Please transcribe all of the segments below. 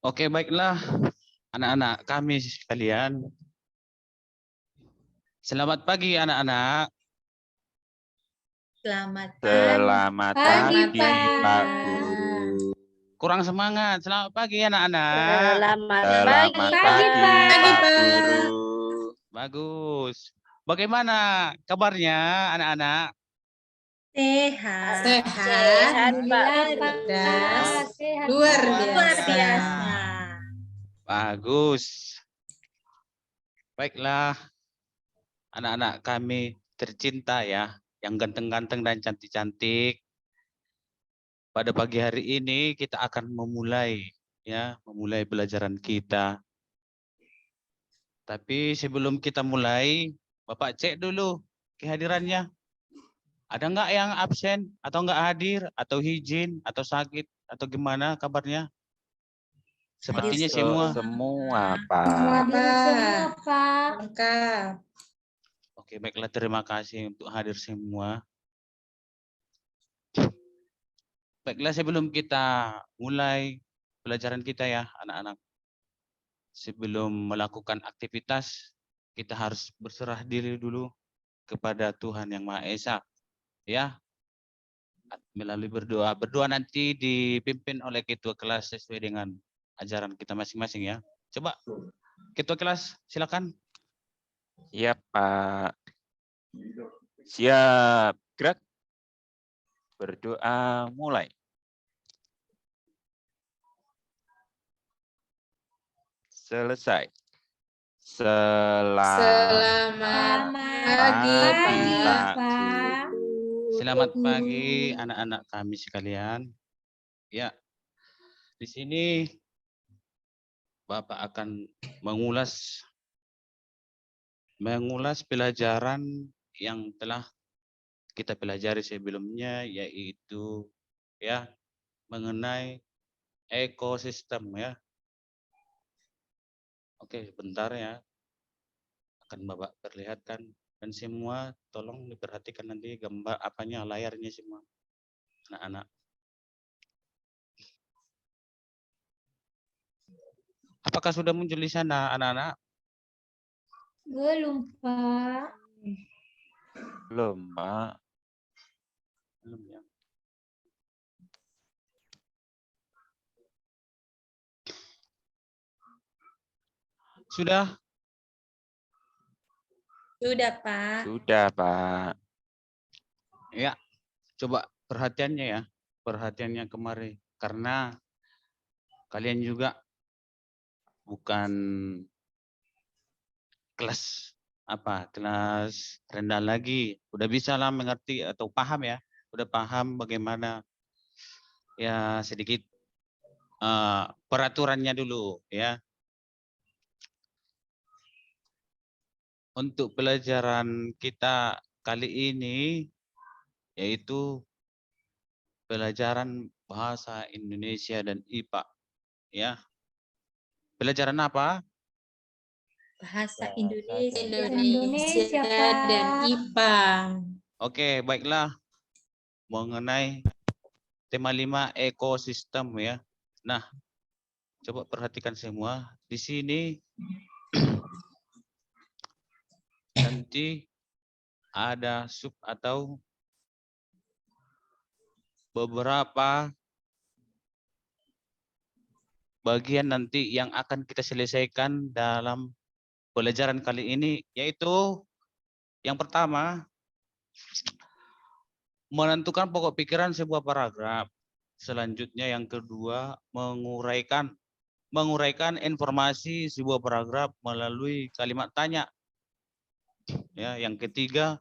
Oke, baiklah anak-anak kami sekalian. Selamat pagi anak-anak. Selamat Selamat pagi, Pak Guru. Kurang semangat. Selamat pagi anak-anak. Selamat pagi, pagi, Pak Pak. Guru. Bagus. Bagaimana kabarnya anak-anak? Sehat. Sehat, Pak Guru. Sehat. Luar Luar biasa. biasa. Bagus. Baiklah anak-anak kami tercinta ya, yang ganteng-ganteng dan cantik-cantik. Pada pagi hari ini kita akan memulai pelajaran kita. Tapi sebelum kita mulai, Bapak cek dulu kehadirannya. Ada nggak yang absen atau nggak hadir atau izin atau sakit atau gimana kabarnya? Sepertinya semua. Semua, Pak. Semua, Pak. Lengkap. Oke, baiklah, terima kasih untuk hadir semua. Baiklah, sebelum kita mulai pelajaran kita ya, anak-anak. Sebelum melakukan aktivitas, kita harus berserah diri dulu kepada Tuhan Yang Maha Esa. Ya, melalui berdoa. Berdoa nanti dipimpin oleh ketua kelas sesuai dengan ajaran kita masing-masing ya. Coba ketua kelas silakan. Iya, Pak. Siap, gerak. Berdoa mulai. Selesai. Selamat pagi, Pak. Selamat pagi anak-anak kami sekalian. Ya, di sini Bapak akan mengulas pelajaran yang telah kita pelajari sebelumnya, yaitu ya mengenai ekosistem ya. Oke, sebentar ya. Akan Bapak perlihatkan dan semua tolong diperhatikan nanti gambar apanya, layarnya semua anak-anak. Apakah sudah muncul di sana anak-anak? Belum, Pak. Belum, Pak. Belum ya. Sudah? Sudah, Pak. Sudah, Pak. Ya, coba perhatiannya ya. Perhatiannya kemarin. Karena kalian juga bukan kelas rendah lagi. Udah bisa lah mengerti atau paham ya. Udah paham bagaimana ya sedikit peraturannya dulu ya. Untuk pelajaran kita kali ini yaitu pelajaran bahasa Indonesia dan IPA ya. Pelajaran apa? Bahasa Indonesia. dan IPA. Oke, baiklah. Mengenai tema 5 ekosistem ya. Nah, coba perhatikan semua. Di sini nanti ada sub atau beberapa bagian nanti yang akan kita selesaikan dalam pelajaran kali ini, yaitu yang pertama menentukan pokok pikiran sebuah paragraf. Selanjutnya yang kedua menguraikan informasi sebuah paragraf melalui kalimat tanya. Ya, yang ketiga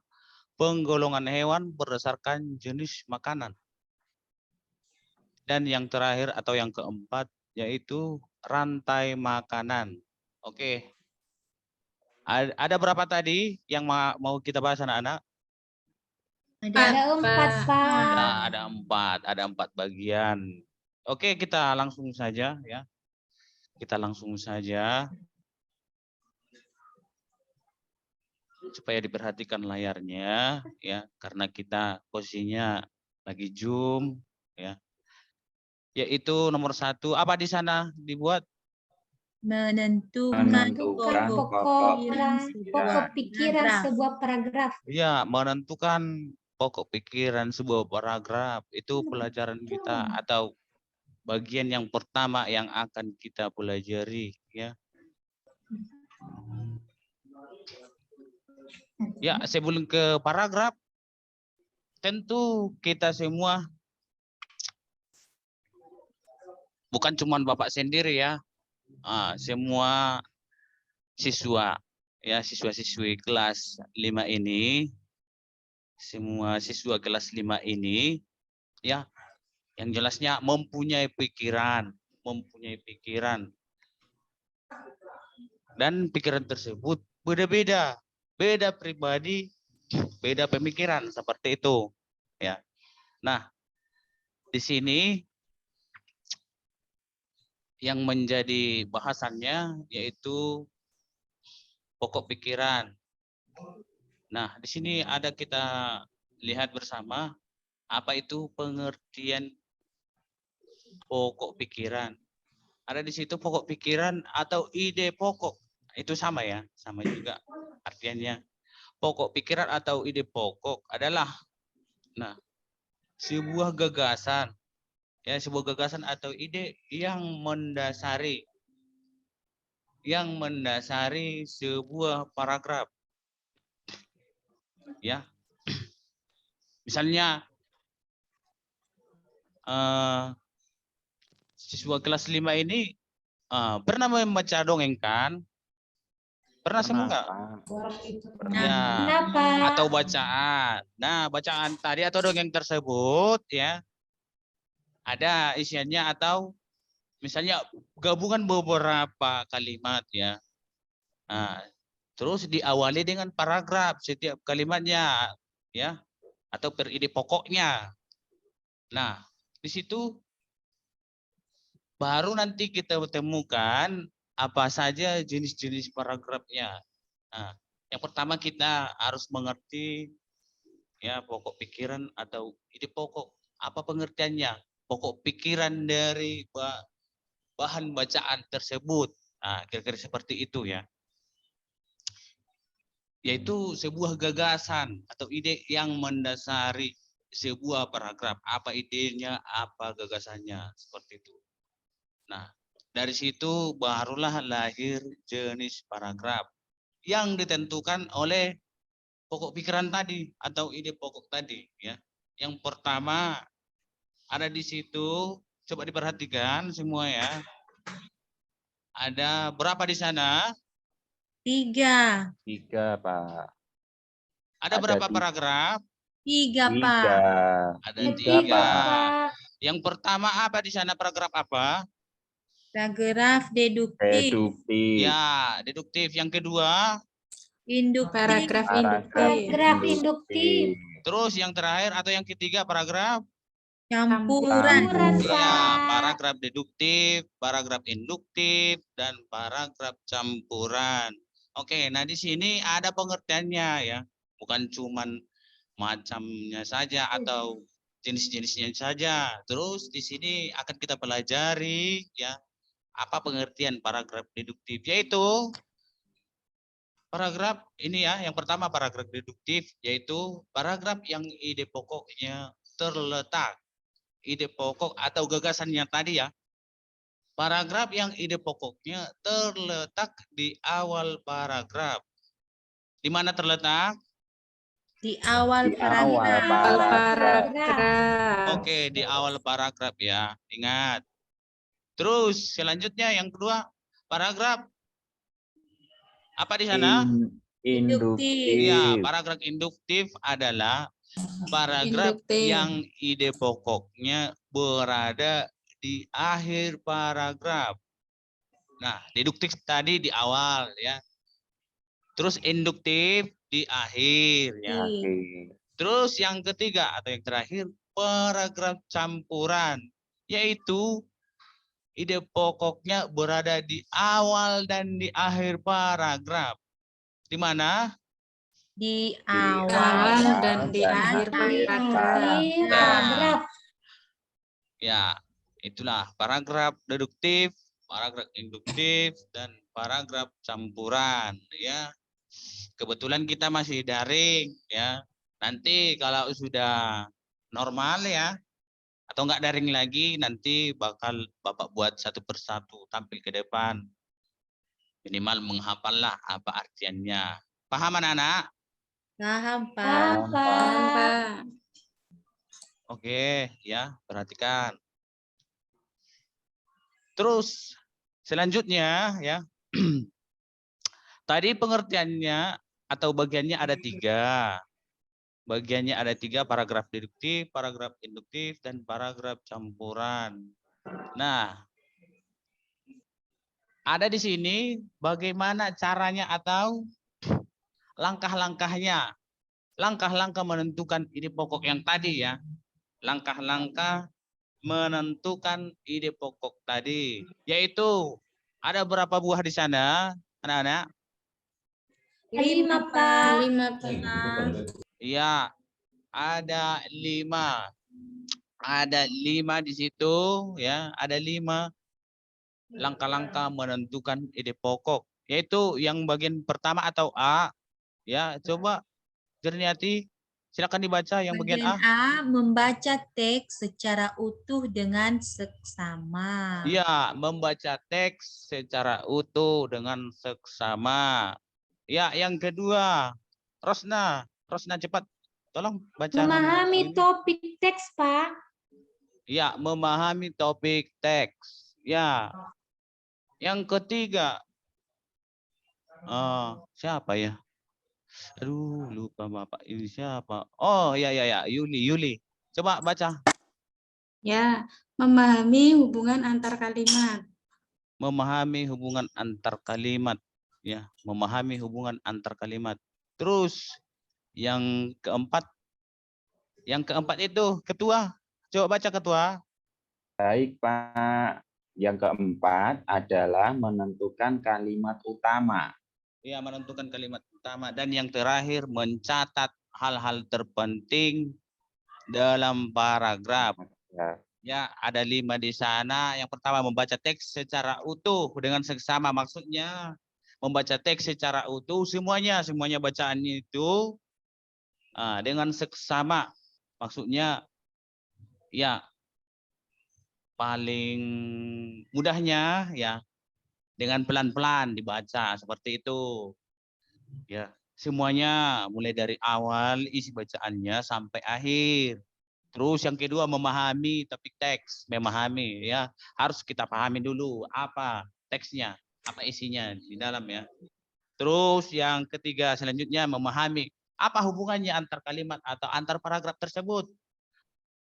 penggolongan hewan berdasarkan jenis makanan. Dan yang terakhir atau yang keempat yaitu rantai makanan. Oke. Ada berapa tadi yang mau kita bahas anak-anak? Ada 4, Pak. Ada empat bagian. Oke, kita langsung saja ya. Kita langsung saja. Supaya diperhatikan layarnya ya, karena kita posisinya lagi zoom ya. Yaitu nomor 1, apa di sana dibuat Menentukan Menentukan pokok pikiran sebuah paragraf. Ya, menentukan pokok pikiran sebuah paragraf. Itu pelajaran kita atau bagian yang pertama yang akan kita pelajari, ya. Ya, sebelum ke paragraf, tentu kita semua, bukan cuma Bapak sendiri ya, semua siswa, ya siswa-siswi kelas 5 ini, semua siswa kelas 5 ini, ya, yang jelasnya mempunyai pikiran, dan pikiran tersebut beda-beda, beda pribadi, beda pemikiran seperti itu, ya. Nah, di sini yang menjadi bahasannya yaitu pokok pikiran. Nah, di sini ada kita lihat bersama apa itu pengertian pokok pikiran. Ada di situ pokok pikiran atau ide pokok. Itu sama ya, sama juga artinya. Pokok pikiran atau ide pokok adalah sebuah gagasan, ya, sebuah gagasan atau ide yang mendasari sebuah paragraf, ya. Misalnya siswa kelas 5 ini pernah membaca dongeng kan? Pernah semua enggak? Ya, Kenapa? atau bacaan. Nah, bacaan tadi atau dongeng tersebut, ya, ada isiannya atau misalnya gabungan beberapa kalimat, ya. Nah, terus diawali dengan paragraf setiap kalimatnya, ya, atau per ide pokoknya. Nah, di situ baru nanti kita temukan apa saja jenis-jenis paragrafnya. Nah, yang pertama kita harus mengerti, ya, pokok pikiran atau ide pokok. Apa pengertiannya? Pokok pikiran dari bahan bacaan tersebut. Nah, kira-kira seperti itu, ya. Yaitu sebuah gagasan atau ide yang mendasari sebuah paragraf. Apa idenya, apa gagasannya, seperti itu. Nah, dari situ barulah lahir jenis paragraf yang ditentukan oleh pokok pikiran tadi atau ide pokok tadi, ya. Yang pertama ada di situ, coba diperhatikan semua, ya. Ada berapa di sana? 3. 3, Pak. Ada berapa paragraf? 3, 3. Pak. Ada 3, 3. Pak. Yang pertama apa di sana, paragraf apa? Paragraf deduktif. Deduktif. Ya, deduktif. Yang kedua? Induktif. Paragraf induktif. Terus yang terakhir atau yang ketiga paragraf? Campuran. Ya, paragraf deduktif, paragraf induktif, dan paragraf campuran. Oke, nah di sini ada pengertiannya, ya. Bukan cuman macamnya saja atau jenis-jenisnya saja. Terus di sini akan kita pelajari, ya, apa pengertian paragraf deduktif, yaitu paragraf ini, ya, yang pertama paragraf deduktif, yaitu paragraf yang ide pokoknya terletak. Ide pokok atau gagasannya tadi, ya. Paragraf yang ide pokoknya terletak di awal paragraf. Di mana terletak? Di awal paragraf. Oke, di awal paragraf, ya. Ingat. Terus selanjutnya yang kedua, paragraf apa di sana? Induktif. Ya, paragraf induktif adalah paragraf yang ide pokoknya berada di akhir paragraf. Nah, deduktif tadi di awal, ya. Terus induktif di akhir, ya. Terus yang ketiga atau yang terakhir, paragraf campuran, yaitu ide pokoknya berada di awal dan di akhir paragraf. Di mana? Di awal dan di akhir paragraf. Ya, itulah paragraf deduktif paragraf induktif dan paragraf campuran ya. Kebetulan kita masih daring ya. Nanti kalau sudah normal ya atau enggak daring lagi nanti bakal Bapak buat satu persatu tampil ke depan. Minimal menghafallah apa artiannya. Paham anak-anak? Paham, Pak. Paham, Pak. Oke, ya, perhatikan. Terus selanjutnya ya. Tadi pengertiannya atau bagiannya ada 3. Bagiannya ada 3, paragraf deduktif, paragraf induktif, dan paragraf campuran. Nah, ada di sini bagaimana caranya atau langkah-langkahnya. Langkah-langkah menentukan ide pokok yang tadi ya. Langkah-langkah menentukan ide pokok tadi. Yaitu, ada berapa buah di sana, anak-anak? 5, Pak. 5. Iya, ada 5. Ada 5 di situ ya, ada 5 langkah-langkah menentukan ide pokok, yaitu yang bagian pertama atau A ya. Coba Jerniyati silakan dibaca yang bagian Bagian A. A, membaca teks secara utuh dengan seksama. Iya, membaca teks secara utuh dengan seksama. Ya, yang kedua, Rosna cepat tolong baca. Memahami topik teks, Pak. Ya, memahami topik teks. Ya. Yang ketiga, siapa ya? Aduh, lupa Bapak. Ini siapa? Oh, ya, Yuli. Coba baca. Ya, memahami hubungan antar kalimat. Memahami hubungan antar kalimat. Ya, memahami hubungan antar kalimat. Terus yang keempat itu ketua. Coba baca ketua. Baik, Pak. Yang keempat adalah menentukan kalimat utama. Ya, menentukan kalimat utama. Dan yang terakhir mencatat hal-hal terpenting dalam paragraf. Ya, ada 5 di sana. Yang pertama membaca teks secara utuh dengan seksama. Maksudnya membaca teks secara utuh semuanya bacaannya itu dengan seksama. Maksudnya ya paling mudahnya ya dengan pelan-pelan dibaca seperti itu. Ya, semuanya mulai dari awal isi bacaannya sampai akhir. Terus yang kedua memahami topik teks, memahami ya. Harus kita pahami dulu apa teksnya, apa isinya di dalam ya. Terus yang ketiga selanjutnya memahami apa hubungannya antar kalimat atau antar paragraf tersebut.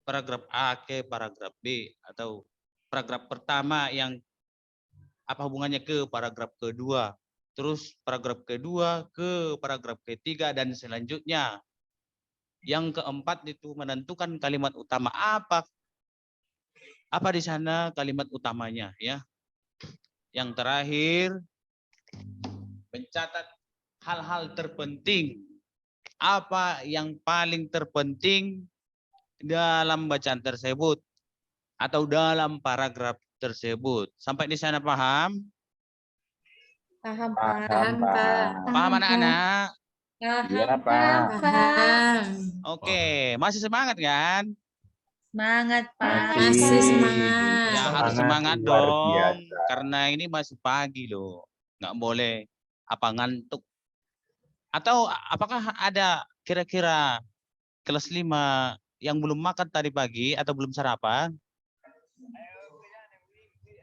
Paragraf A ke paragraf B atau paragraf pertama yang apa hubungannya ke paragraf kedua. Terus paragraf kedua ke paragraf ketiga dan selanjutnya. Yang keempat itu menentukan kalimat utama apa di sana kalimat utamanya ya. Yang terakhir mencatat hal-hal terpenting. Apa yang paling terpenting dalam bacaan tersebut atau dalam paragraf tersebut. Sampai di sana paham? Paham, Pak. Paham, Pak. Paham anak-anak? Iya, Paham, Pak. Paham. Oke, masih semangat kan? Semangat, Pak. Masih semangat. Ya harus semangat luar dong, biasa. karena ini masih pagi loh. Nggak boleh ngantuk. Atau apakah ada kira-kira kelas 5 yang belum makan tadi pagi atau belum sarapan?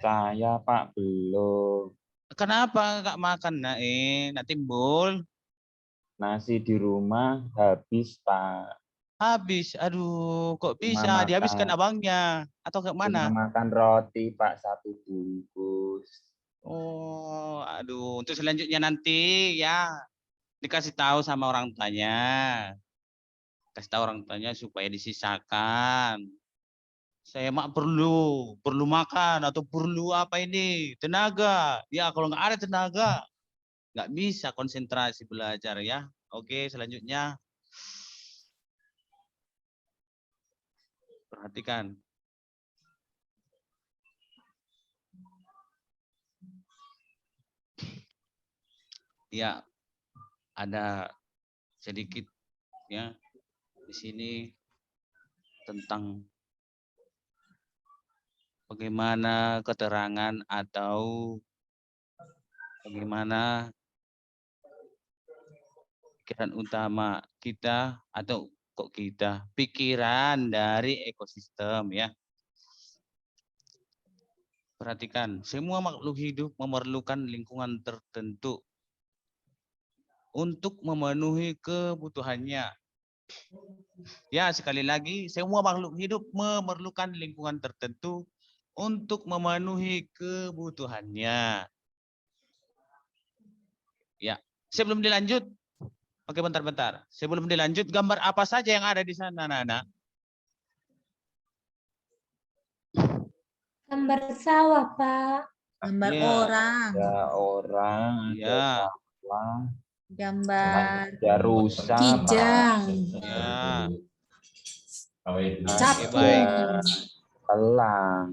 Saya, Pak, belum. Kenapa nggak makan, Nak Timbul? Nasi di rumah habis, Pak. Habis, aduh, kok Cuma bisa dihabiskan makan, abangnya? Atau ke cuma mana? makan roti, Pak, 1 bungkus. Oh, aduh, untuk selanjutnya nanti ya dikasih tahu sama orang tuanya. Kasih tahu orang tuanya supaya disisakan. Saya mak perlu makan atau perlu apa ini? Tenaga. Ya, kalau nggak ada tenaga, nggak bisa konsentrasi belajar ya. Oke, selanjutnya perhatikan. Ya, ada sedikit ya di sini tentang bagaimana keterangan atau bagaimana pikiran utama kita atau kok kita pikiran dari ekosistem ya. Perhatikan, semua makhluk hidup memerlukan lingkungan tertentu untuk memenuhi kebutuhannya. Ya, sekali lagi, semua makhluk hidup memerlukan lingkungan tertentu untuk memenuhi kebutuhannya. Ya, sebelum dilanjut, oke bentar-bentar. Sebelum dilanjut, gambar apa saja yang ada di sana, anak-anak? Gambar sawah, Pak. Gambar Iya. orang, Ada orang, ada Ya, sawah, gambar ada rusa, Pak. Kijang. ya. Oke, Capung. baik. Elang.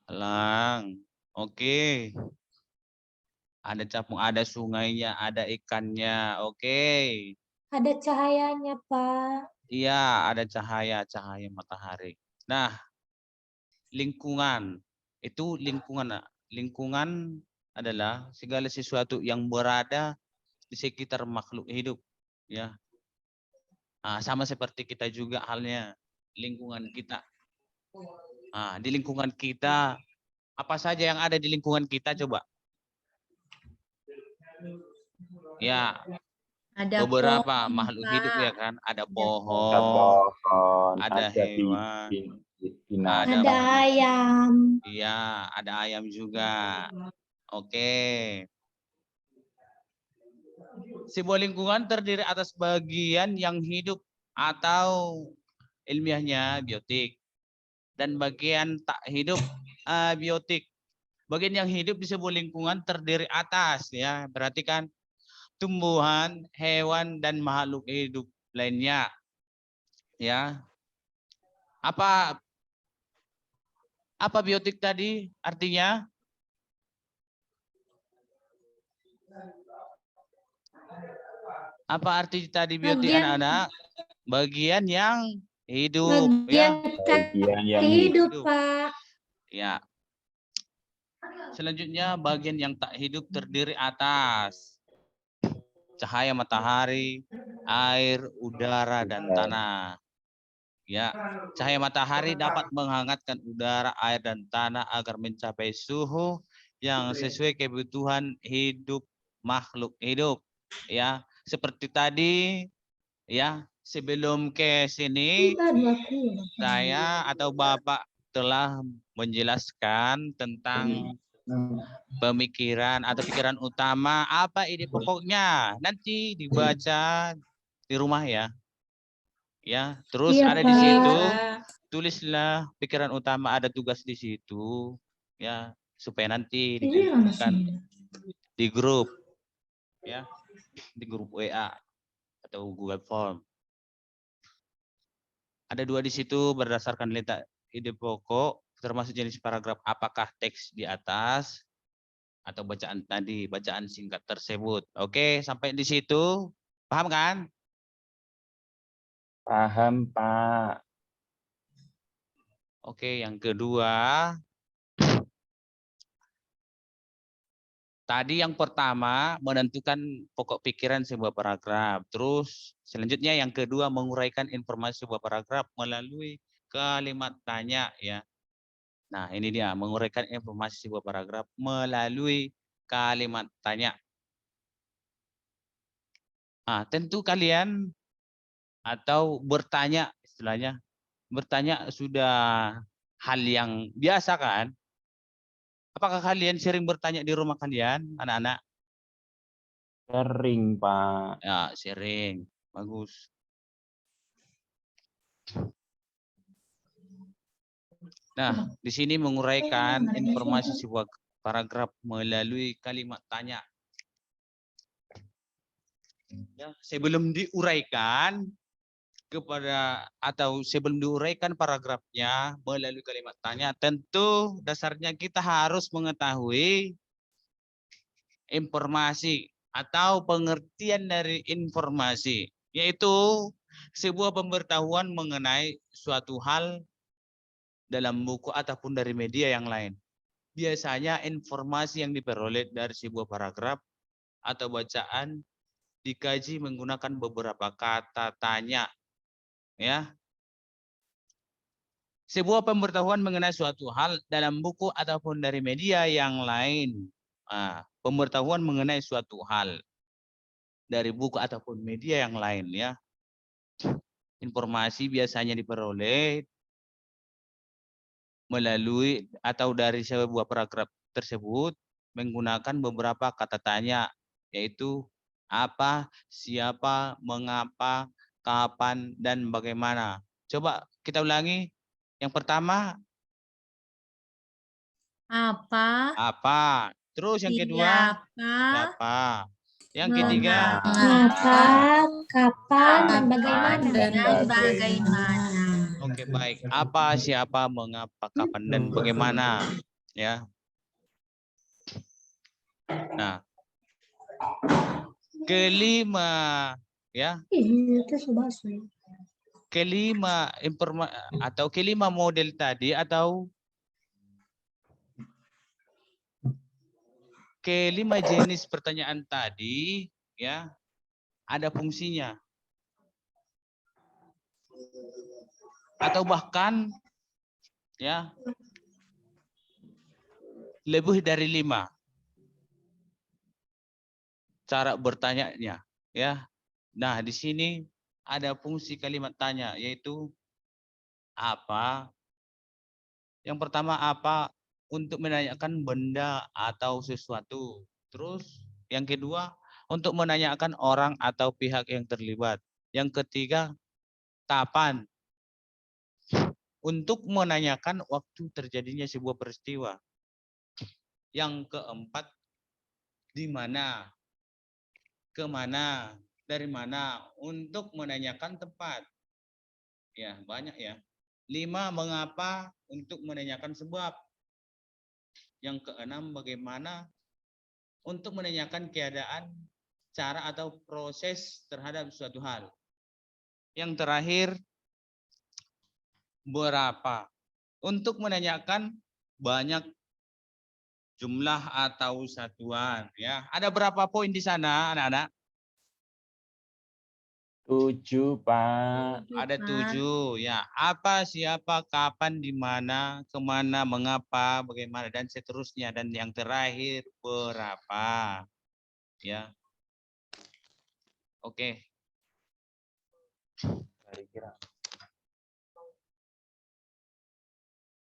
Elang. Oke. Ada capung, ada sungainya, ada ikannya. Oke. Ada cahayanya, Pak. Iya, ada cahaya matahari. Nah, lingkungan. Itu lingkungan. Lingkungan adalah segala sesuatu yang berada di sekitar makhluk hidup. Ya. Nah, sama seperti kita juga halnya lingkungan kita. Nah, di lingkungan kita, apa saja yang ada di lingkungan kita coba? Ya, ada beberapa pohon, makhluk hidup ya Pak. kan. Ada Ada pohon, pohon, ada hewan, binatang. Ada ayam. iya, ada ayam juga. Oke. Sebuah lingkungan terdiri atas bagian yang hidup atau ilmiahnya biotik dan bagian tak hidup abiotik. Bagian yang hidup di sebuah lingkungan terdiri atas ya, berarti kan tumbuhan, hewan dan makhluk hidup lainnya. Ya. Apa biotik tadi artinya? Apa arti tadi biotik Bagian anak-anak? Bagian yang hidup ya. Bagian yang hidup, hidup. Pak. Ya. Selanjutnya bagian yang tak hidup terdiri atas cahaya matahari, air, udara dan tanah. Ya, cahaya matahari dapat menghangatkan udara, air dan tanah agar mencapai suhu yang sesuai kebutuhan hidup makhluk hidup. Ya, seperti tadi ya, sebelum ke sini saya atau Bapak telah menjelaskan tentang pemikiran atau pikiran utama apa ide pokoknya. Nanti dibaca di rumah ya. Ya, terus Iya, ada di Pak. situ tulislah pikiran utama, ada tugas di situ ya, supaya nanti dikumpulkan di grup ya, di grup WA atau Google Form. Ada 2 di situ berdasarkan letak ide pokok termasuk jenis paragraf, apakah teks di atas atau bacaan tadi, bacaan singkat tersebut. Oke, sampai di situ paham kan? Paham, Pak. Oke, yang kedua, tadi yang pertama menentukan pokok pikiran sebuah paragraf. Terus selanjutnya yang kedua menguraikan informasi sebuah paragraf melalui kalimat tanya ya. Nah, ini dia menguraikan informasi sebuah paragraf melalui kalimat tanya. Nah, tentu kalian atau bertanya istilahnya, bertanya sudah hal yang biasa kan? Apakah kalian sering bertanya di rumah kalian, anak-anak? Sering, Pak. Ya, sering. Bagus. Nah, di sini menguraikan informasi sebuah paragraf melalui kalimat tanya. Ya, sebelum diuraikan kepada atau sebelum diuraikan paragrafnya melalui kalimat tanya, tentu dasarnya kita harus mengetahui informasi atau pengertian dari informasi, yaitu sebuah pemberitahuan mengenai suatu hal dalam buku ataupun dari media yang lain. Biasanya informasi yang diperoleh dari sebuah paragraf atau bacaan dikaji menggunakan beberapa kata tanya, ya. Sebuah pemberitahuan mengenai suatu hal dalam buku ataupun dari media yang lain. Pemberitahuan mengenai suatu hal dari buku ataupun media yang lain, ya. Informasi biasanya diperoleh melalui atau dari sebuah paragraf tersebut menggunakan beberapa kata tanya, yaitu apa, siapa, mengapa, kapan, dan bagaimana. Coba kita ulangi. Yang pertama, apa. Terus yang kedua, siapa. Yang ketiga, Mengapa, kapan, dan bagaimana? Bagaimana. oke, baik. Apa, siapa, mengapa, kapan, dan bagaimana. Ya. Nah, kelima, ya. Kelima model tadi atau kelima jenis pertanyaan tadi, ya, ada fungsinya. Atau bahkan, ya, lebih dari 5 cara bertanyanya, ya. Nah, di sini ada fungsi kalimat tanya, yaitu apa. Yang pertama, apa, untuk menanyakan benda atau sesuatu. Terus yang kedua, untuk menanyakan orang atau pihak yang terlibat. Yang ketiga, kapan, untuk menanyakan waktu terjadinya sebuah peristiwa. Yang keempat, di mana, kemana, dari mana, untuk menanyakan tempat. Ya, banyak ya. 5, mengapa, untuk menanyakan sebab. Yang keenam, bagaimana, untuk menanyakan keadaan, cara atau proses terhadap suatu hal. Yang terakhir, berapa, untuk menanyakan banyak jumlah atau satuan. Ya, ada berapa poin di sana, anak-anak? 7, Pak. Ada 7, ya. Apa, siapa, kapan, di mana, kemana, mengapa, bagaimana, dan seterusnya. Dan yang terakhir, berapa. Ya. Oke.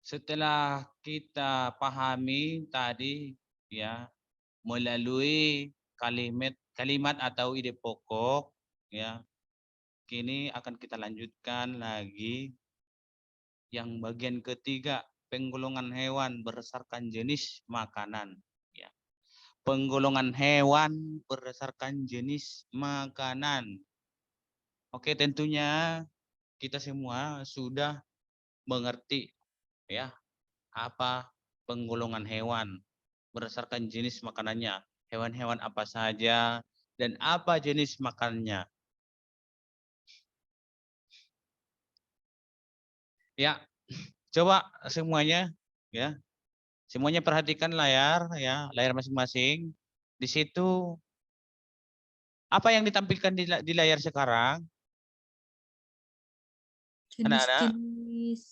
Setelah kita pahami tadi, ya, melalui kalimat atau ide pokok, ya. Kini akan kita lanjutkan lagi yang bagian ketiga, penggolongan hewan berdasarkan jenis makanan. Ya. Penggolongan hewan berdasarkan jenis makanan. Oke, tentunya kita semua sudah mengerti, ya, apa penggolongan hewan berdasarkan jenis makanannya. Hewan-hewan apa saja dan apa jenis makanannya. Ya, coba semuanya, ya, semuanya perhatikan layar, ya, layar masing-masing. Di situ apa yang ditampilkan di layar sekarang? Anak-anak, Jenis-jenis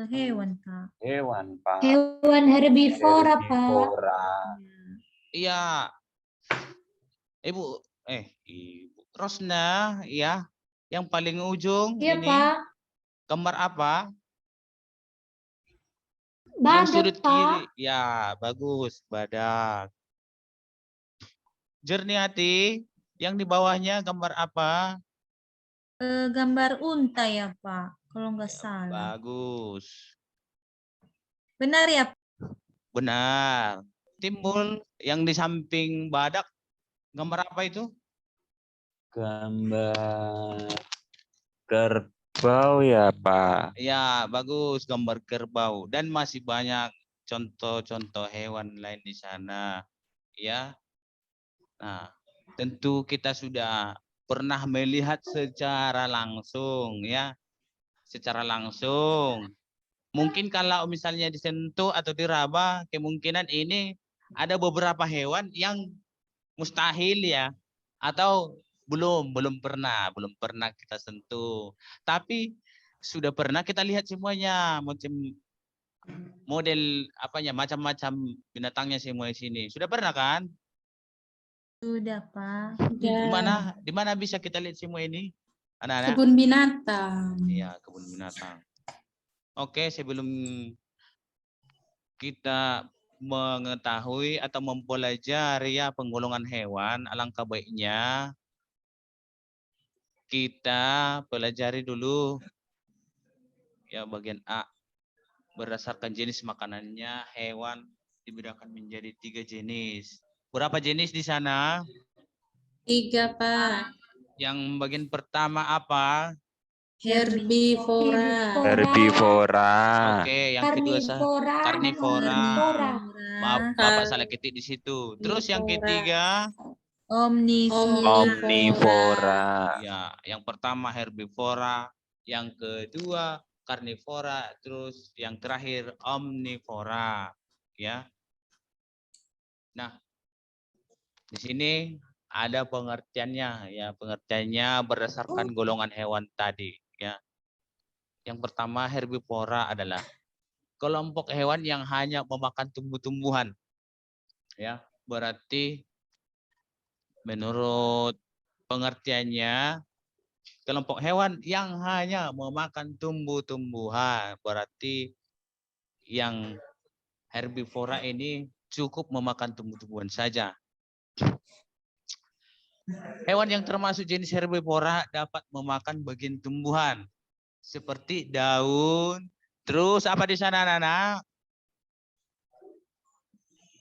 hewan, Pak. Hewan, Pak. Hewan herbivora, Pak. Herbivora. iya, Ibu Rosna, ya, yang paling ujung Iya, ini Pak. gambar apa? Yang Badak, sudut Pak. kiri, ya, bagus, badak. Jerniati, yang di bawahnya gambar apa? Gambar unta ya, Pak. Kalau nggak salah. Bagus. Benar ya, Pak? Benar. Timbul yang di samping badak, gambar apa itu? Gambar kerbau ya, Pak. Ya, bagus, gambar kerbau. Dan masih banyak contoh-contoh hewan lain di sana. Ya. Nah, tentu kita sudah pernah melihat secara langsung ya, secara langsung. Mungkin kalau misalnya disentuh atau diraba, kemungkinan ini ada beberapa hewan yang mustahil ya, atau belum pernah kita sentuh. Tapi sudah pernah kita lihat semuanya, model apanya, macam-macam binatangnya semua di sini. Sudah pernah kan? Sudah, Pak. Di mana bisa kita lihat semua ini? Anak-anak? Kebun binatang. Iya, kebun binatang. Oke, sebelum kita mengetahui atau mempelajari ya penggolongan hewan, alangkah baiknya kita pelajari dulu ya bagian A. Berdasarkan jenis makanannya, hewan dibedakan menjadi 3 jenis. Berapa jenis di sana? 3, Pak. Yang bagian pertama apa? Herbivora. Herbivora. Oke, yang kedua Karnivora. karnivora. Karnivora. Maaf, Bapak salah ketik di situ. Terus yang ketiga, Omnivora. Omnivora. ya, yang pertama herbivora, yang kedua karnivora, terus yang terakhir omnivora, ya. Nah, di sini ada pengertiannya, ya, pengertiannya berdasarkan golongan hewan tadi, ya. Yang pertama herbivora adalah kelompok hewan yang hanya memakan tumbuh-tumbuhan, ya. Berarti menurut pengertiannya kelompok hewan yang hanya memakan tumbuh-tumbuhan, berarti yang herbivora ini cukup memakan tumbuh-tumbuhan saja. Hewan yang termasuk jenis herbivora dapat memakan bagian tumbuhan seperti daun. Terus apa di sana, anak-anak?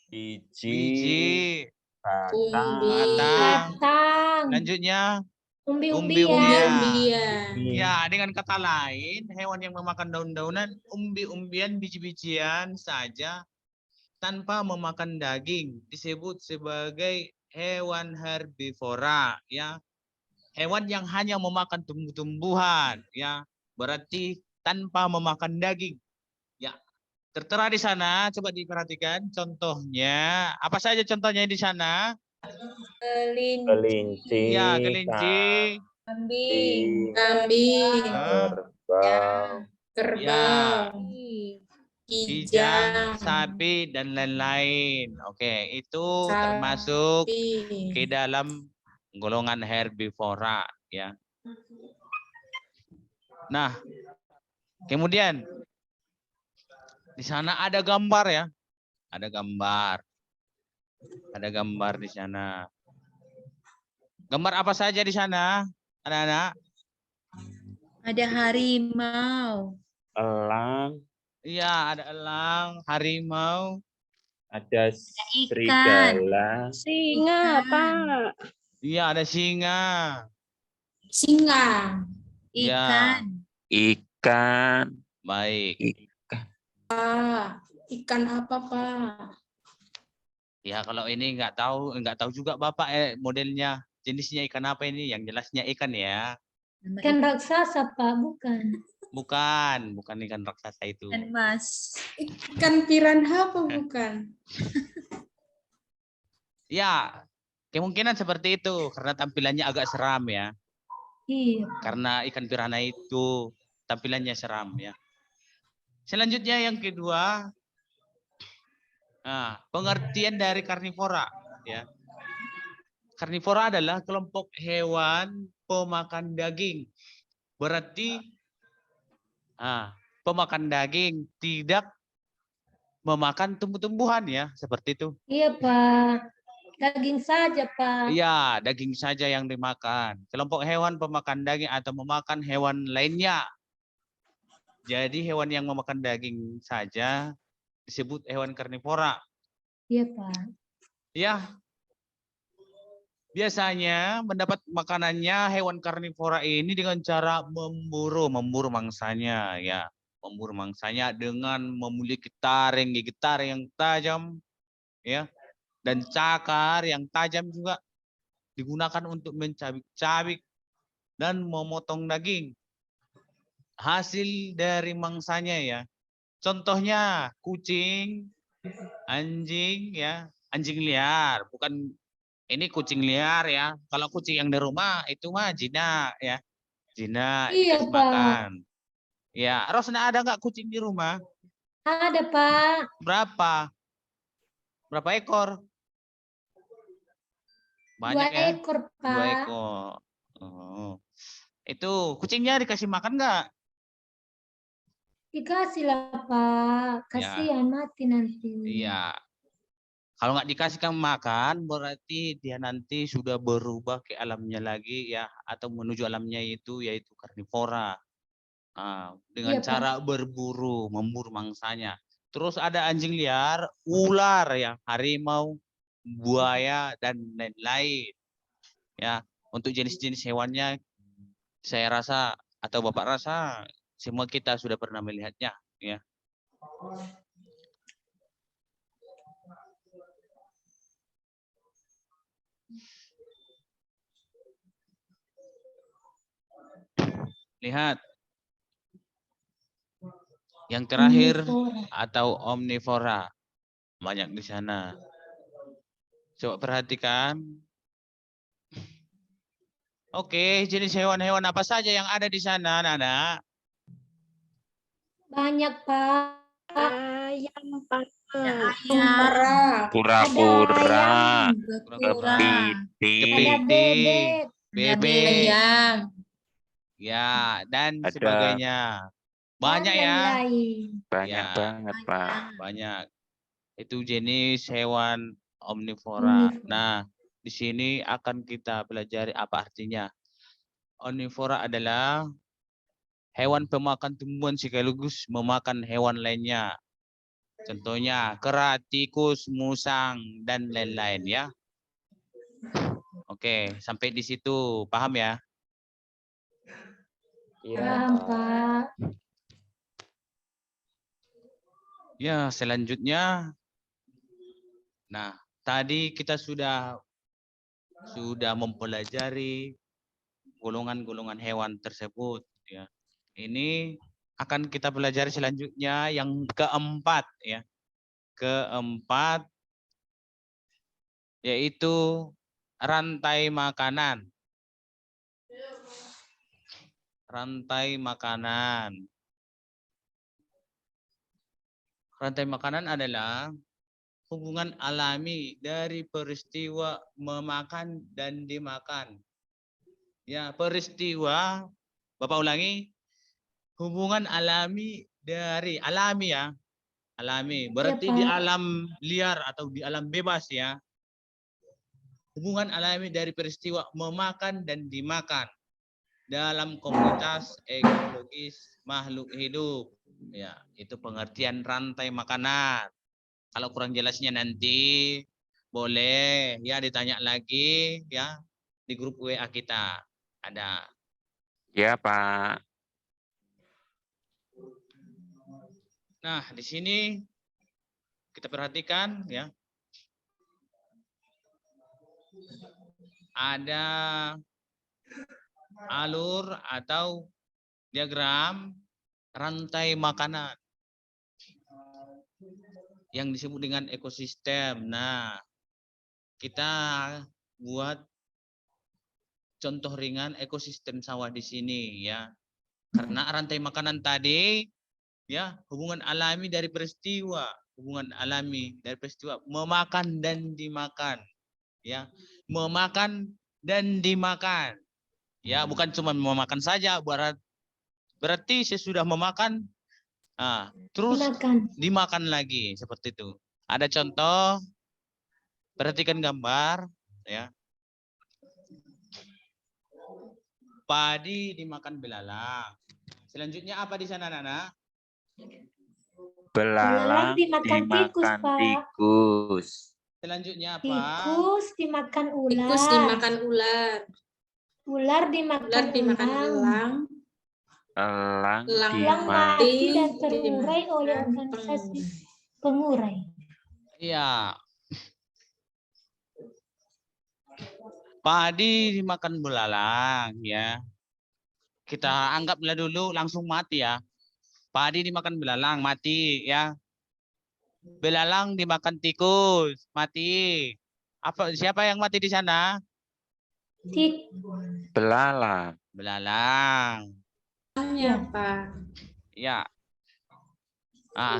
Biji. Batang. Batang. Batang. Lanjutnya Umbi-umbian. Umbi-umbian. ya, dengan kata lain, hewan yang memakan daun-daunan, umbi-umbian, biji-bijian saja tanpa memakan daging disebut sebagai hewan herbivora, ya. Hewan yang hanya memakan tumbuh-tumbuhan, ya. Berarti tanpa memakan daging. Ya. Tertera di sana, coba diperhatikan contohnya. Apa saja contohnya di sana? Kelinci. Ya, kelinci. Kambing. Kambing. Kerbau. Kerbau. Kijang, Kijang. sapi, dan lain-lain. Oke, itu termasuk ke dalam golongan herbivora, ya. Nah, kemudian di sana ada gambar ya. Ada gambar. Ada gambar di sana. Gambar apa saja di sana, anak-anak? Ada harimau. Elang. Iya, ada elang, harimau. Ada ikan. serigala. Singa, Ikan. Pak. Iya, ada singa. Singa. Ya. Ikan. Ikan. Baik. Pak. Ikan apa, Pak? Ya, kalau ini nggak tahu juga Bapak modelnya, jenisnya ikan apa ini? Yang jelasnya ikan ya. Nama Ikan raksasa, Pak. Bukan. Bukan ikan raksasa itu. ikan mas. Ikan piranha apa bukan? Ya, kemungkinan seperti itu karena tampilannya agak seram ya. Iya. Karena ikan piranha itu tampilannya seram ya. Selanjutnya yang kedua, pengertian dari karnivora ya. Karnivora adalah kelompok hewan pemakan daging. Berarti pemakan daging tidak memakan tumbuh-tumbuhan ya, seperti itu. Iya, Pak. Daging saja, Pak. Iya, daging saja yang dimakan. Kelompok hewan pemakan daging atau memakan hewan lainnya. Jadi hewan yang memakan daging saja disebut hewan karnivora. Iya, Pak. Ya. Biasanya mendapat makanannya hewan karnivora ini dengan cara memburu mangsanya ya. Memburu mangsanya dengan memiliki gigi taring yang tajam ya, dan cakar yang tajam juga. digunakan untuk mencabik-cabik dan memotong daging. Hasil dari mangsanya ya. Contohnya kucing, anjing ya, anjing liar, bukan ini kucing liar ya. Kalau kucing yang di rumah itu mah jinak ya. Jinak Iya, dikasih Pak. makan. Ya, Rosna ada nggak kucing di rumah? Ada, Pak. Berapa? Berapa ekor? 2 Banyak ya? ekor, 2 Pak. ekor. Oh. Itu kucingnya dikasih makan nggak? Dikasih lah, Pak. Ya. Kasihan mati nanti. Iya. Kalau nggak dikasihkan makan, berarti dia nanti sudah berubah ke alamnya lagi ya, atau menuju alamnya itu yaitu karnivora. Dengan Iya, Pak. cara berburu, memburu mangsanya. Terus ada anjing liar, ular ya, harimau, buaya dan lain-lain. Ya, untuk jenis-jenis hewannya saya rasa atau Bapak rasa semua kita sudah pernah melihatnya ya. Lihat. Yang terakhir Omnivora. atau omnivora. Banyak di sana. Coba perhatikan. Oke, jenis hewan-hewan apa saja yang ada di sana, Nana? Banyak, Pak. Ayam, Pak. Ayam, Para. Kura-kura, berkura, kepiting, Ada bebek. bebek, Ayam. ya, dan Ada. sebagainya. Banyak dan ya. lain-lain. banyak Ya. banget, Pak. Banyak. Itu jenis hewan omnivora. Omnivora. Nah, di sini akan kita pelajari apa artinya. Omnivora adalah hewan pemakan tumbuhan sekaligus memakan hewan lainnya. Contohnya kera, tikus, musang, dan lain-lain ya. Oke, sampai di situ paham ya? Iya, Paham, Pak. Ya, selanjutnya. Nah, tadi kita sudah mempelajari golongan-golongan hewan tersebut ya. Ini akan kita pelajari selanjutnya yang keempat ya. Keempat yaitu rantai makanan. Rantai makanan. Rantai makanan adalah hubungan alami dari peristiwa memakan dan dimakan. Ya, peristiwa, Bapak ulangi, hubungan alami dari alami ya. Alami, berarti di Pak. alam liar atau di alam bebas ya. Hubungan alami dari peristiwa memakan dan dimakan dalam komunitas ekologis makhluk hidup. Ya, itu pengertian rantai makanan. Kalau kurang jelasnya nanti boleh ya ditanya lagi ya di grup WA kita. Ada. Iya, Pak. Nah, di sini kita perhatikan ya. Ada alur atau diagram rantai makanan yang disebut dengan ekosistem. Nah, kita buat contoh ringan ekosistem sawah di sini ya. Karena rantai makanan tadi ya hubungan alami dari peristiwa, memakan dan dimakan. Ya, memakan dan dimakan. Ya, bukan cuma memakan saja, berarti sesudah memakan terus dimakan lagi seperti itu. Ada contoh, perhatikan gambar ya. Padi dimakan belalang. Selanjutnya apa di sana, Nana? Belalang dimakan tikus, Pak. tikus. Selanjutnya apa? Tikus dimakan ular. Tikus dimakan ular. Ular dimakan Ular dimakan elang. Elang Elang mati dan dimakan terurai oleh organisasi pengurai. Iya. Padi dimakan belalang ya. Kita anggaplah dulu langsung mati ya. Padi dimakan belalang mati ya. Belalang dimakan tikus mati. Siapa yang mati di sana? Tik. Belalang. Belalang. Ya, Pak. Ya.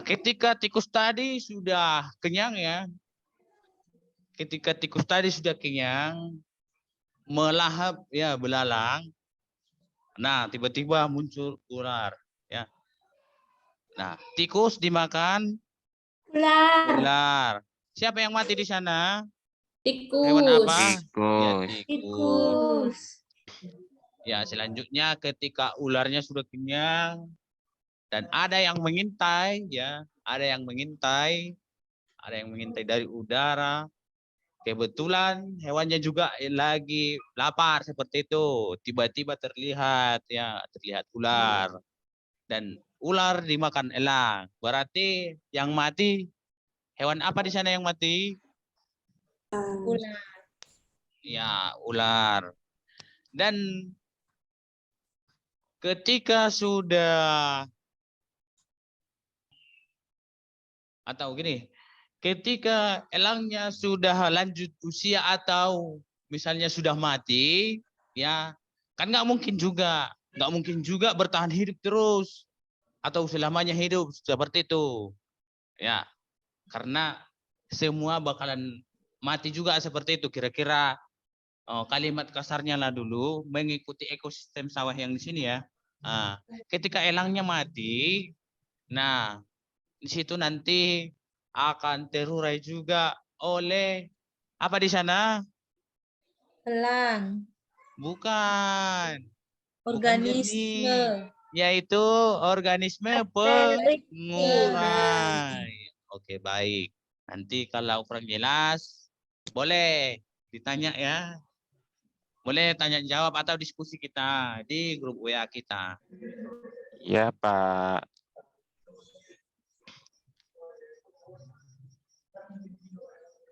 Ketika tikus tadi sudah kenyang ya. Ketika tikus tadi sudah kenyang, melahap ya belalang. Nah, tiba-tiba muncul ular ya. Nah, tikus dimakan Ular. ular. Siapa yang mati di sana? Tikus. Hewan apa? Ya, Tikus. Tikus. Ya, selanjutnya ketika ularnya sudah kenyang dan ada yang mengintai ya, ada yang mengintai dari udara. Kebetulan hewannya juga lagi lapar seperti itu. Tiba-tiba terlihat ular dan ular dimakan elang. Berarti yang mati hewan apa di sana yang mati? Ular. Ya, ular. Dan ketika sudah atau gini, ketika elangnya sudah lanjut usia atau misalnya sudah mati, ya kan nggak mungkin juga bertahan hidup terus atau selamanya hidup seperti itu, ya karena semua bakalan mati juga seperti itu. Kira-kira kalimat kasarnya lah dulu mengikuti ekosistem sawah yang di sini ya. Ketika elangnya mati, nah di situ nanti akan terurai juga oleh apa di sana? Elang. Bukan jernih, Organisme. yaitu organisme Bakteri. pengurai. Oke, baik. Nanti kalau kurang jelas, boleh ditanya ya. Boleh tanya jawab atau diskusi kita di grup WA kita. Ya, Pak.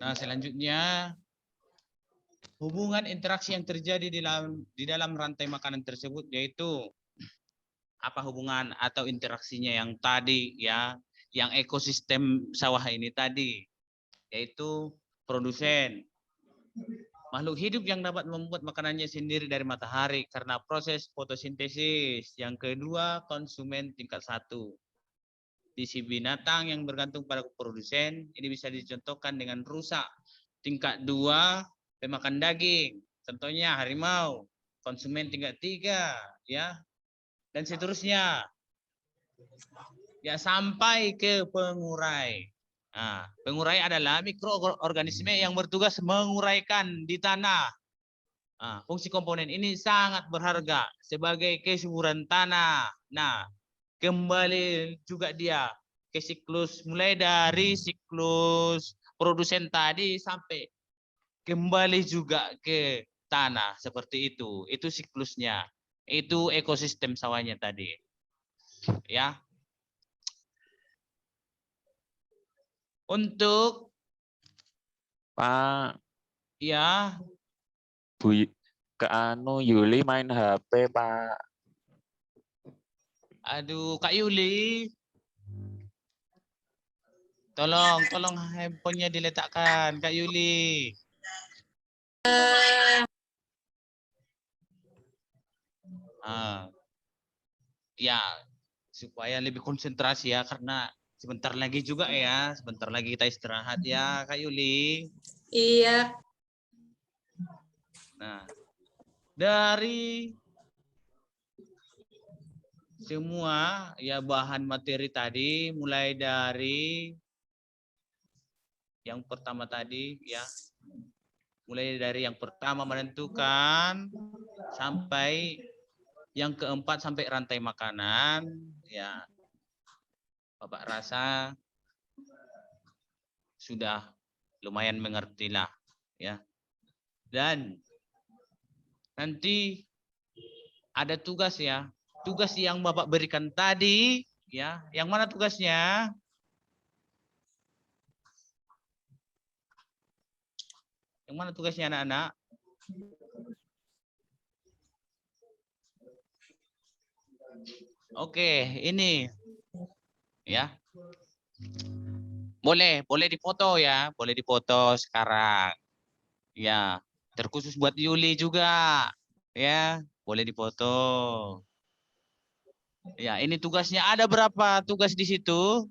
Nah, selanjutnya hubungan interaksi yang terjadi di dalam rantai makanan tersebut, yaitu apa hubungan atau interaksinya yang tadi ya, yang ekosistem sawah ini tadi, yaitu produsen, makhluk hidup yang dapat membuat makanannya sendiri dari matahari karena proses fotosintesis. Yang kedua, konsumen tingkat 1. Sisi binatang yang bergantung pada produsen, ini bisa dicontohkan dengan rusa. Tingkat 2, pemakan daging. Contohnya harimau. Konsumen tingkat 3, ya. Dan seterusnya. Ya, sampai ke pengurai. Nah, pengurai adalah mikroorganisme yang bertugas menguraikan di tanah. Nah, fungsi komponen ini sangat berharga sebagai kesuburan tanah. Nah, kembali juga dia ke siklus, mulai dari siklus produsen tadi sampai kembali juga ke tanah seperti itu. Itu siklusnya. Itu ekosistem sawahnya tadi. Ya. Untuk Pak, ya, ke Yuli main HP, Pak. aduh Kak Yuli, tolong handphonenya diletakkan Kak Yuli. Ya, supaya lebih konsentrasi ya, karena sebentar lagi juga ya, sebentar lagi kita istirahat ya Kak Yuli. Iya. Nah, dari semua ya bahan materi tadi, mulai dari yang pertama tadi ya, mulai dari yang pertama menentukan sampai yang keempat sampai rantai makanan, ya Bapak rasa sudah lumayan mengerti lah ya. Dan nanti ada tugas ya. Tugas yang Bapak berikan tadi ya. Yang mana tugasnya? Yang mana tugasnya anak-anak? Oke, ini ya. Boleh dipoto ya, boleh dipoto sekarang. Ya, terkhusus buat Yuli juga. Ya, boleh dipoto. Ya, ini tugasnya ada berapa tugas di situ?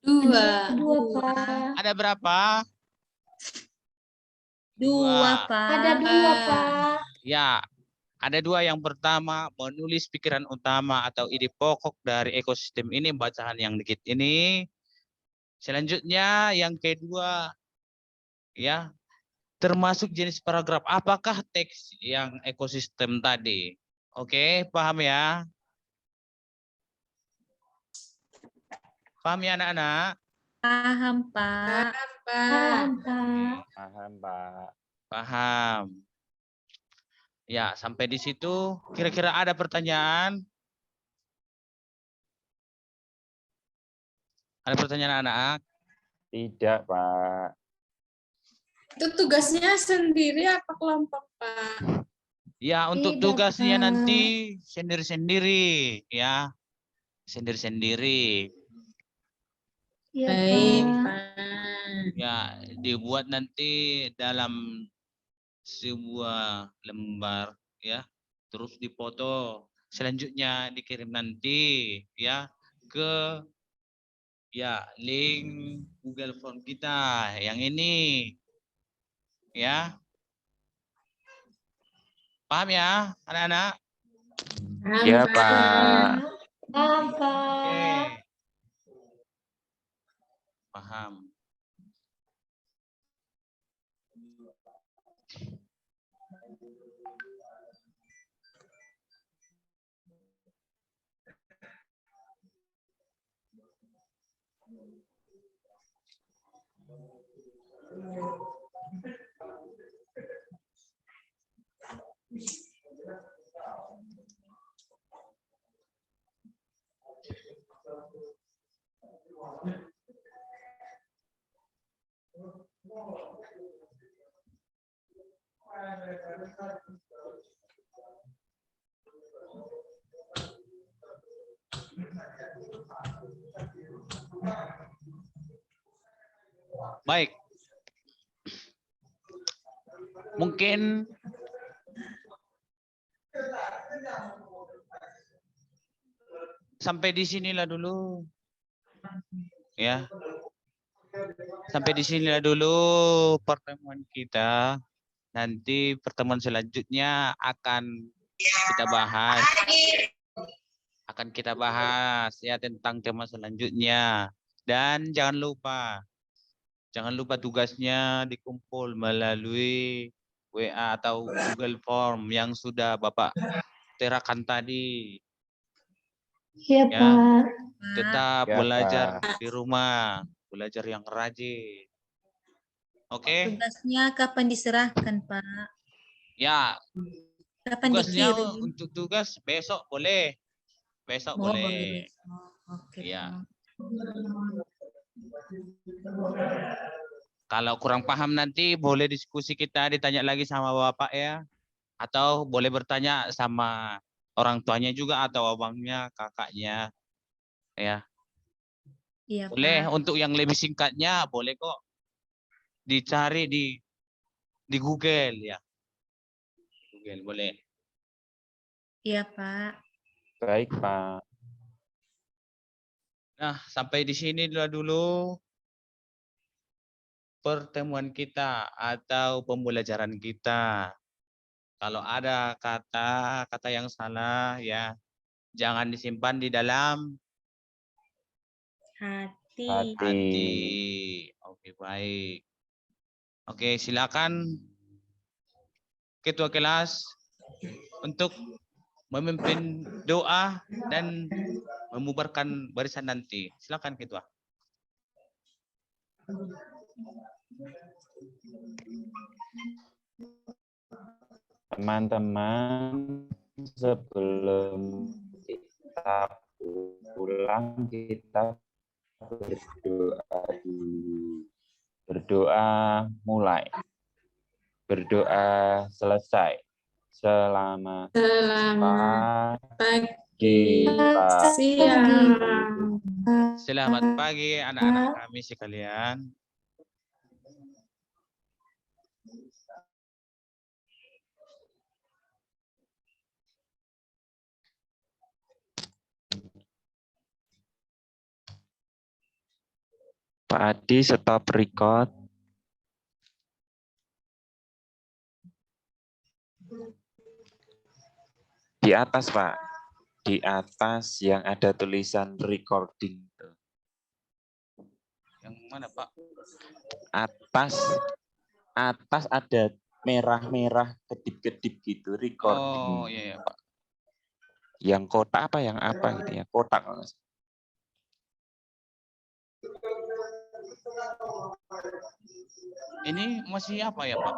2. Dua, Pak. Ada berapa? 2, Pak. Ada 2, Pak. Ya, ada 2. Yang pertama, menulis pikiran utama atau ide pokok dari ekosistem ini, bacaan yang dikit ini. Selanjutnya, yang kedua, ya, termasuk jenis paragraf. Apakah teks yang ekosistem tadi? Oke, paham ya? Paham ya anak-anak? Paham, Pak. Pak. Paham, Pak. Paham, Pak. Paham. Ya, sampai di situ kira-kira ada pertanyaan? Ada pertanyaan anak-anak? Tidak, Pak. Itu tugasnya sendiri apa kelompok, Pak? Ya, untuk Tidak, tugasnya Pak. nanti sendiri-sendiri ya. Sendiri-sendiri. Iya, Baik, Pak. Pak. Ya, dibuat nanti dalam sebuah lembar ya. Terus dipoto. Selanjutnya dikirim nanti ya ke link Google Form kita yang ini. Ya. Paham ya, anak-anak? Paham, Ya, Pak. Pak. Paham, Oke. Pak. Paham. Baik. Mungkin sampai di sinilah dulu. Ya. Sampai di sinilah dulu pertemuan kita. Nanti pertemuan selanjutnya akan kita bahas. Akan kita bahas ya tentang tema selanjutnya. Dan jangan lupa tugasnya dikumpul melalui WA atau Google Form yang sudah Bapak terakan tadi. Iya, Ya. Pak. Tetap Ya, belajar Pak. di rumah, belajar yang rajin. Oke? Tugasnya kapan diserahkan, Pak? Ya, Kapan tugasnya dikirim? untuk tugas besok boleh. Besok Oh, boleh. besok. Oke, Ya. Pak. Kalau kurang paham nanti boleh diskusi kita, ditanya lagi sama Bapak ya. Atau boleh bertanya sama orang tuanya juga atau abangnya, kakaknya. Ya. Iya, Boleh Pak. untuk yang lebih singkatnya boleh kok dicari di Google ya. Google boleh. Iya, Pak. Baik, Pak. Nah, sampai di sini dulu pertemuan kita atau pembelajaran kita. Kalau ada kata-kata yang salah ya jangan disimpan di dalam Hati. hati. Oke, baik. Oke, silakan ketua kelas untuk memimpin doa dan membubarkan barisan nanti. Silakan ketua. Teman-teman, sebelum kita pulang, kita berdoa dulu. Berdoa mulai. Berdoa selesai. Selamat Selamat pagi, pagi, Pak. siang. Selamat pagi anak-anak kami sekalian. Pak Adi, stop record. Di atas, Pak. Di atas yang ada tulisan recording. Yang mana Pak? Atas ada merah-merah kedip-kedip gitu, recording. Oh iya, Pak. Yang kotak apa yang apa gitu ya, kotak. Ini masih apa ya Pak?